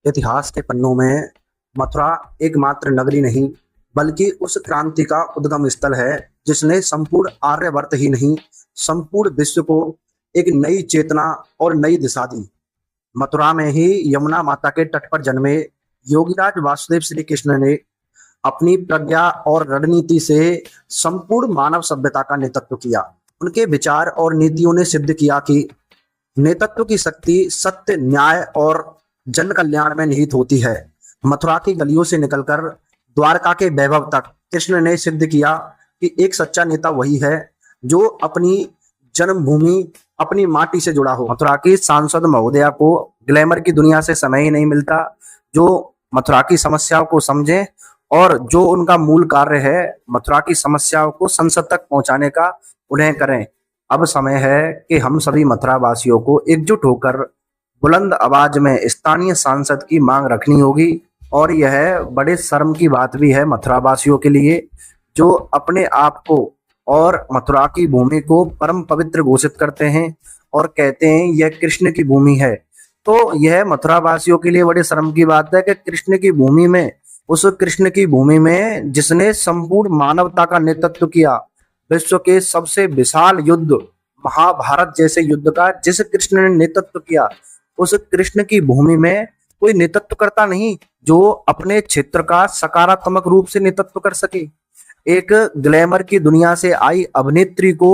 इतिहास के पन्नों में मथुरा एकमात्र नगरी नहीं, बल्कि उस क्रांति का उद्गम स्थल है जिसने संपूर्ण आर्यवर्त ही नहीं, संपूर्ण विश्व को एक नई चेतना और नई दिशा दी। मथुरा में ही यमुना माता के तट पर जन्मे योगीराज वासुदेव श्री कृष्ण ने अपनी प्रज्ञा और रणनीति से संपूर्ण मानव सभ्यता का नेतृत्व किया। उनके विचार और नीतियों ने सिद्ध किया कि नेतृत्व की शक्ति सत्य, न्याय और जन कल्याण में निहित होती है। मथुरा की गलियों से निकलकर द्वारका के वैभव तक कृष्ण ने सिद्ध किया कि एक सच्चा नेता वही है जो अपनी जन्मभूमि, अपनी माटी से जुड़ा हो। मथुरा की सांसद महोदया को ग्लैमर की दुनिया से समय ही नहीं मिलता, जो मथुरा की समस्याओं को समझे और जो उनका मूल कार्य है मथुरा की समस्याओं को संसद तक पहुंचाने का, उन्हें करें। अब समय है कि हम सभी मथुरा वासियों को एकजुट होकर बुलंद आवाज में स्थानीय सांसद की मांग रखनी होगी। और यह बड़े शर्म की बात भी है मथुरा वासियों के लिए, जो अपने आप को और मथुरा की भूमि को परम पवित्र घोषित करते हैं और कहते हैं यह कृष्ण की भूमि है। तो यह मथुरा वासियों के लिए बड़ी शर्म की बात है कि कृष्ण की भूमि में, उस कृष्ण की भूमि में जिसने संपूर्ण मानवता का नेतृत्व किया, विश्व के सबसे विशाल युद्ध महाभारत जैसे युद्ध का जिस कृष्ण ने नेतृत्व किया, उस कृष्ण की भूमि में कोई नेतृत्व करता नहीं जो अपने क्षेत्र का सकारात्मक रूप से नेतृत्व कर सके। एक ग्लैमर की दुनिया से आई अभिनेत्री को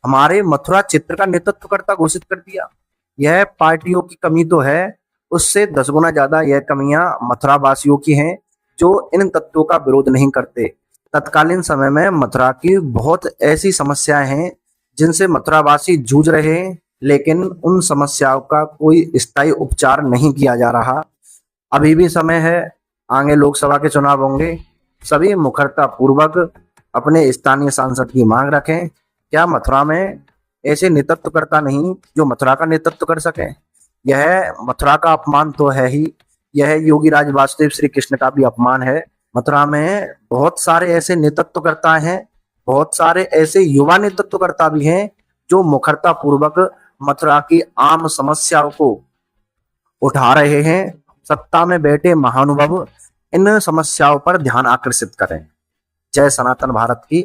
हमारे मथुरा चित्र का नेतृत्वकर्ता घोषित कर दिया। यह पार्टियों की कमी तो है, उससे 10 गुना ज्यादा यह कमियां मथुरा वासियों की हैं जो इन तत्वों का विरोध नहीं करते। तत्कालीन समय में मथुरा की बहुत ऐसी समस्याएं हैं जिनसे मथुरा वासी जूझ रहे हैं, लेकिन उन समस्याओं का कोई स्थायी उपचार नहीं किया जा रहा। अभी भी समय है, आगे लोकसभा के चुनाव होंगे, सभी मुखरता पूर्वक अपने स्थानीय सांसद की मांग रखें। क्या मथुरा में ऐसे नेतृत्वकर्ता नहीं जो मथुरा का नेतृत्व कर सके? यह मथुरा का अपमान तो है ही, यह योगीराज वासुदेव श्री कृष्ण का भी अपमान है। मथुरा में बहुत सारे ऐसे नेतृत्वकर्ता हैं, बहुत सारे ऐसे युवा नेतृत्वकर्ता भी हैं जो मुखरता पूर्वक मथुरा की आम समस्याओं को उठा रहे हैं। सत्ता में बैठे महानुभाव इन समस्याओं पर ध्यान आकर्षित करें। जय सनातन भारत की।